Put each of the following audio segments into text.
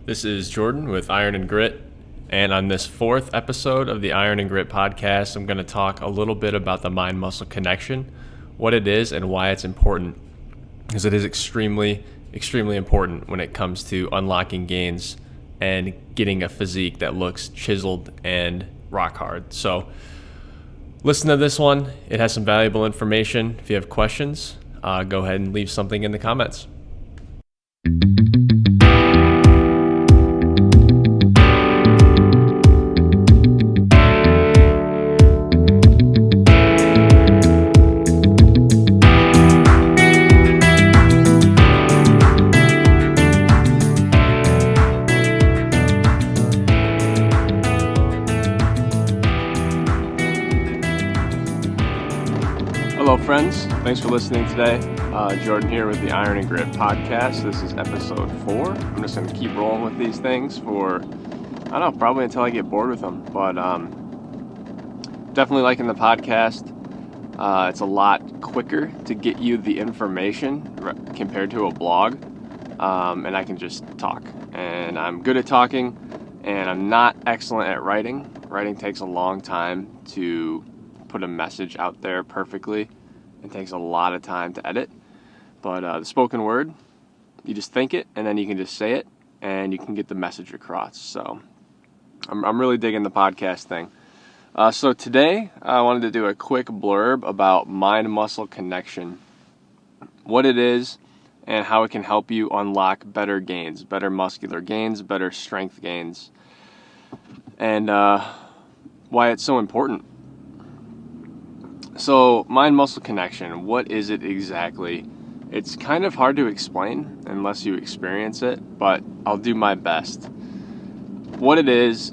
This is Jordan with Iron and Grit, and on this fourth episode of the Iron and Grit podcast, I'm going to talk a little bit about the mind-muscle connection, what it is, and why it's important, because it is extremely, extremely important when it comes to unlocking gains and getting a physique that looks chiseled and rock hard. So listen to this one. It has some valuable information. If you have questions, go ahead and leave something in the comments. Hello friends, thanks for listening today. Jordan here with the Iron and Grit podcast. This is episode 4. I'm just going to keep rolling with these things for, I don't know, probably until I get bored with them. But definitely liking the podcast. It's a lot quicker to get you the information compared to a blog. And I can just talk. And I'm good at talking, and I'm not excellent at writing. Writing takes a long time to put a message out there perfectly. It takes a lot of time to edit. But the spoken word, you just think it, and then you can just say it, and you can get the message across. So I'm really digging the podcast thing. So today I wanted to do a quick blurb about mind-muscle connection, what it is, and how it can help you unlock better gains, better muscular gains, better strength gains, and why it's so important. So, mind-muscle connection, what is it exactly? It's kind of hard to explain unless you experience it, but I'll do my best. What it is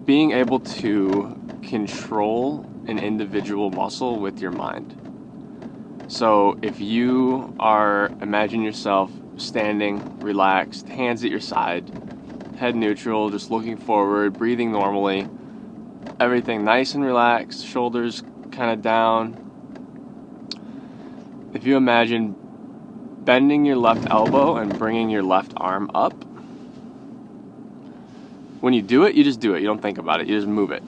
being able to control an individual muscle with your mind. So, if you imagine yourself standing, relaxed, hands at your side, head neutral, just looking forward, breathing normally, everything nice and relaxed, shoulders kind of down. If you imagine bending your left elbow and bringing your left arm up, when you do it, you just do it. You don't think about it. You just move it.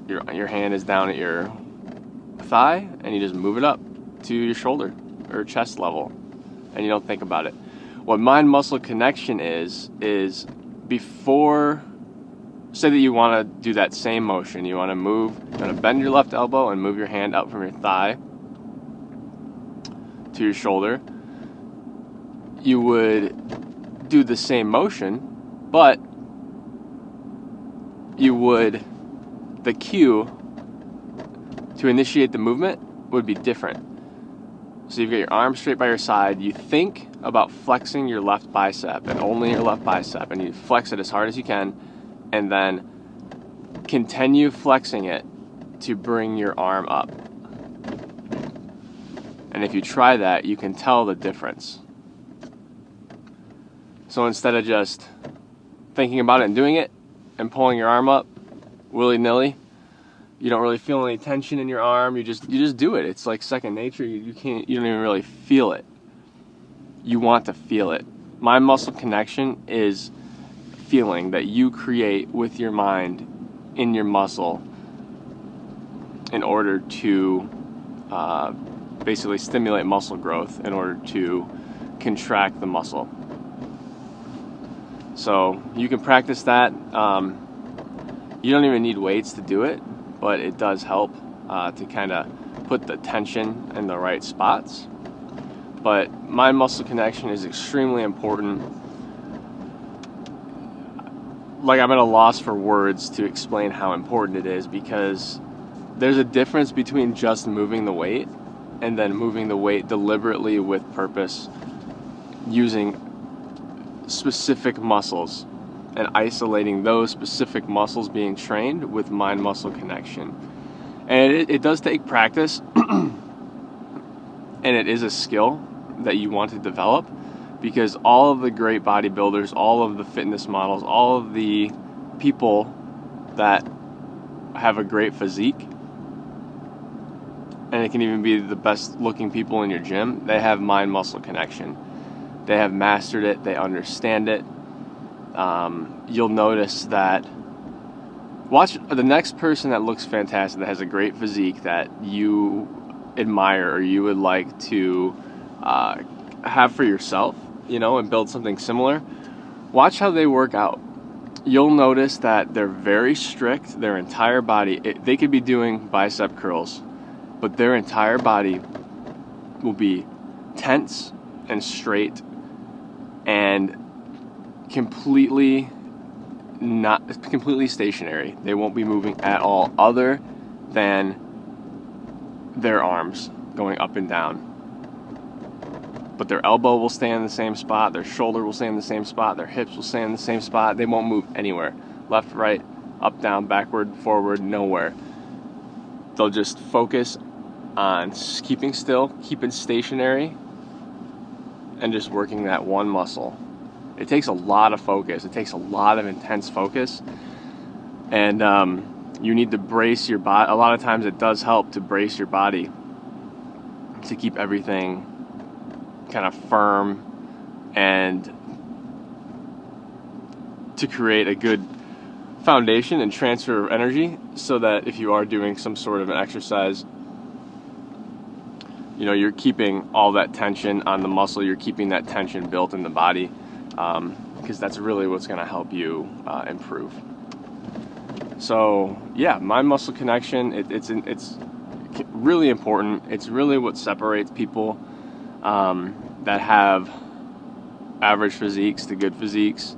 Your hand is down at your thigh, and you just move it up to your shoulder or chest level, and you don't think about it. What mind-muscle connection is before... Say that you want to do that same motion. You want to bend your left elbow and move your hand up from your thigh to your shoulder. You would do the same motion, but the cue to initiate the movement would be different. So you've got your arm straight by your side. You think about flexing your left bicep and only your left bicep, and you flex it as hard as you can. And then continue flexing it to bring your arm up. And if you try that, you can tell the difference. So instead of just thinking about it and doing it and pulling your arm up willy-nilly, you don't really feel any tension in your arm. You just do it. It's like second nature. You don't even really feel it. You want to feel it. Mind-muscle connection is feeling that you create with your mind in your muscle in order to basically stimulate muscle growth in order to contract the muscle. So you can practice that. You don't even need weights to do it, but it does help to kind of put the tension in the right spots. But mind-muscle connection is extremely important. Like, I'm at a loss for words to explain how important it is, because there's a difference between just moving the weight and then moving the weight deliberately with purpose, using specific muscles and isolating those specific muscles being trained with mind-muscle connection. And it does take practice, and it is a skill that you want to develop. Because all of the great bodybuilders, all of the fitness models, all of the people that have a great physique, and it can even be the best looking people in your gym, they have mind-muscle connection. They have mastered it, they understand it, you'll notice that, watch the next person that looks fantastic, that has a great physique that you admire or you would like to have for yourself, and build something similar. Watch how they work out. You'll notice that they're very strict. Their entire body, they could be doing bicep curls, but their entire body will be tense and straight and completely stationary. They won't be moving at all, other than their arms going up and down. But their elbow will stay in the same spot, their shoulder will stay in the same spot, their hips will stay in the same spot. They won't move anywhere. Left, right, up, down, backward, forward, nowhere. They'll just focus on keeping still, keeping stationary, and just working that one muscle. It takes a lot of focus. It takes a lot of intense focus. And you need to brace your body. A lot of times it does help to brace your body to keep everything kind of firm and to create a good foundation and transfer of energy, so that if you are doing some sort of an exercise, you're keeping all that tension on the muscle, you're keeping that tension built in the body, because that's really what's going to help you improve. So yeah, mind muscle connection, it's really important. It's really what separates people that have average physiques to good physiques,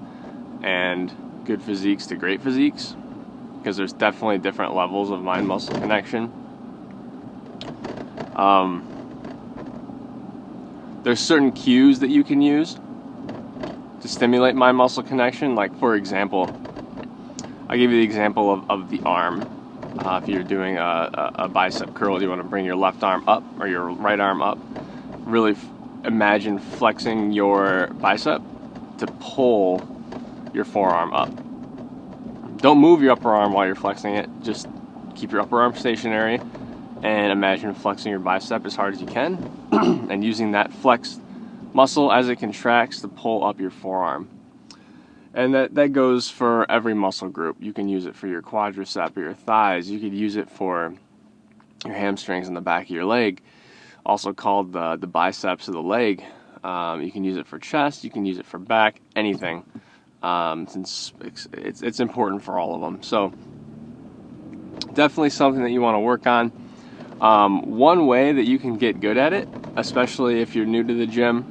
and good physiques to great physiques, because there's definitely different levels of mind muscle connection. There's certain cues that you can use to stimulate mind muscle connection. Like, for example, I'll give you the example of the arm. If you're doing a bicep curl, you want to bring your left arm up or your right arm up. Really imagine flexing your bicep to pull your forearm up. Don't move your upper arm while you're flexing it. Just keep your upper arm stationary and imagine flexing your bicep as hard as you can and using that flexed muscle as it contracts to pull up your forearm. And that goes for every muscle group. You can use it for your quadricep or your thighs. You could use it for your hamstrings in the back of your leg, also called the biceps of the leg. You can use it for chest. You can use it for back. Anything. It's important for all of them. So definitely something that you want to work on. One way that you can get good at it, especially if you're new to the gym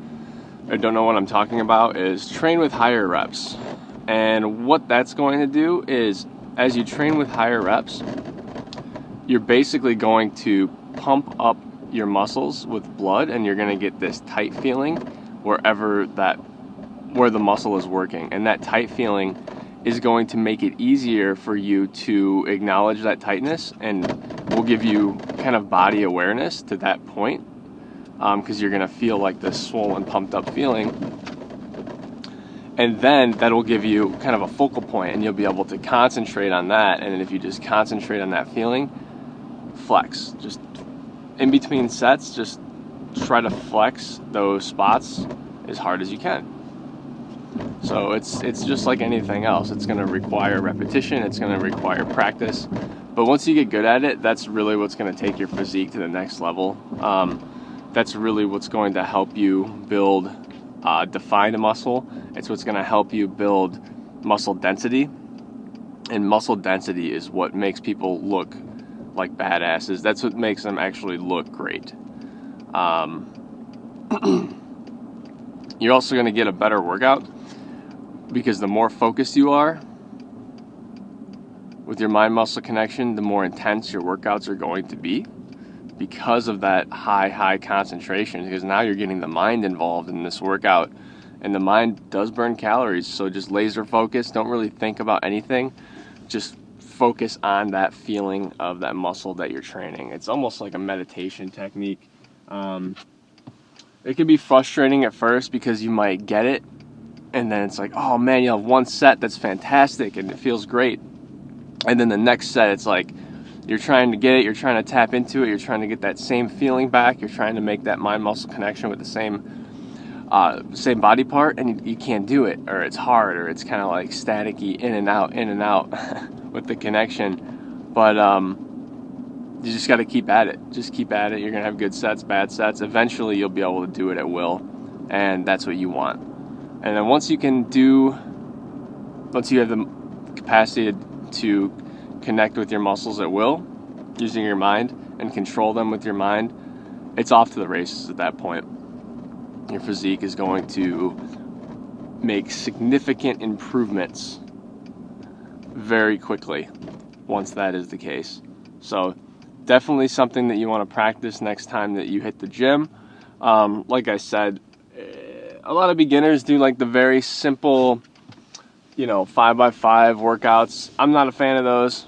or don't know what I'm talking about, is train with higher reps. And what that's going to do is, as you train with higher reps, you're basically going to pump up your muscles with blood, and you're going to get this tight feeling where the muscle is working. And that tight feeling is going to make it easier for you to acknowledge that tightness, and will give you kind of body awareness to that point, because you're going to feel like this swollen, pumped up feeling. And then that'll give you kind of a focal point, and you'll be able to concentrate on that. And if you just concentrate on that feeling, flex. Just in between sets, just try to flex those spots as hard as you can. So it's just like anything else. It's going to require repetition. It's going to require practice. But once you get good at it, that's really what's going to take your physique to the next level. That's really what's going to help you build, define a muscle. It's what's going to help you build muscle density. And muscle density is what makes people look like badasses. That's what makes them actually look great. You're also going to get a better workout, because the more focused you are with your mind-muscle connection, the more intense your workouts are going to be, because of that high concentration, because now you're getting the mind involved in this workout, and the mind does burn calories. So just laser focus. Don't really think about anything. Just focus on that feeling of that muscle that you're training. It's almost like a meditation technique. It can be frustrating at first, because you might get it, and then it's like, oh man, you have one set that's fantastic and it feels great. And then the next set, it's like, you're trying to get it, you're trying to tap into it, you're trying to get that same feeling back, you're trying to make that mind-muscle connection with the same same body part, and you can't do it, or it's hard, or it's kind of like staticky, in and out with the connection. But you just got to keep at it. Just keep at it. You're gonna have good sets, bad sets. Eventually, you'll be able to do it at will, and that's what you want. And then once you have the capacity to connect with your muscles at will, using your mind and control them with your mind, it's off to the races at that point. Your physique is going to make significant improvements very quickly once that is the case. So definitely something that you want to practice next time that you hit the gym. Like I said, a lot of beginners do like the very simple, 5x5 workouts. I'm not a fan of those.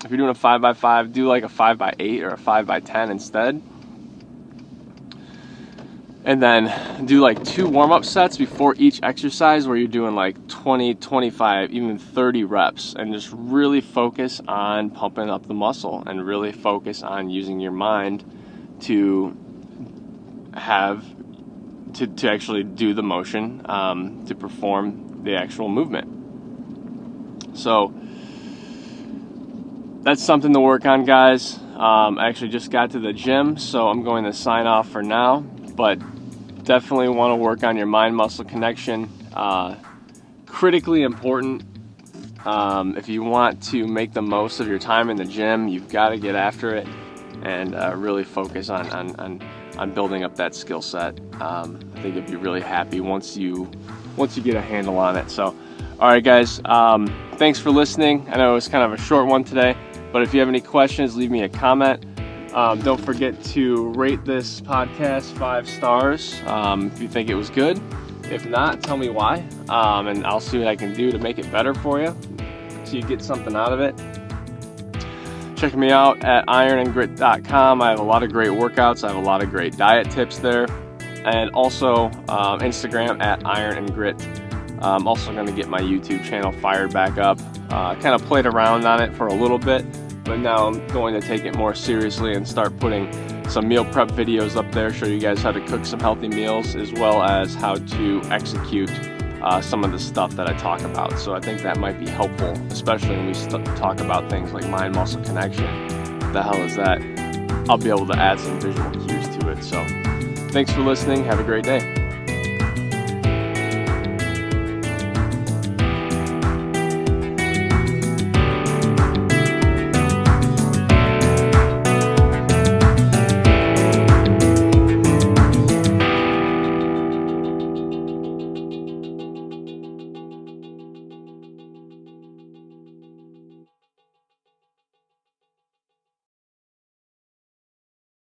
If you're doing a 5x5, do like a 5x8 or a 5x10 instead. And then do like 2 warm-up sets before each exercise where you're doing like 20, 25, even 30 reps, and just really focus on pumping up the muscle and really focus on using your mind to actually do the motion, to perform the actual movement. So that's something to work on, guys. I actually just got to the gym, so I'm going to sign off for now, but definitely want to work on your mind-muscle connection. Critically important. If you want to make the most of your time in the gym, you've got to get after it and really focus on building up that skill set. I think you'll be really happy once you get a handle on it. So, all right, guys, thanks for listening. I know it was kind of a short one today, but if you have any questions, leave me a comment. Don't forget to rate this podcast 5 stars if you think it was good. If not, tell me why, and I'll see what I can do to make it better for you so you get something out of it. Check me out at ironandgrit.com. I have a lot of great workouts. I have a lot of great diet tips there. And also Instagram at ironandgrit. I'm also going to get my YouTube channel fired back up. Kind of played around on it for a little bit, but now I'm going to take it more seriously and start putting some meal prep videos up there, show you guys how to cook some healthy meals, as well as how to execute some of the stuff that I talk about. So I think that might be helpful, especially when we talk about things like mind-muscle connection. What the hell is that? I'll be able to add some visual cues to it. So thanks for listening. Have a great day.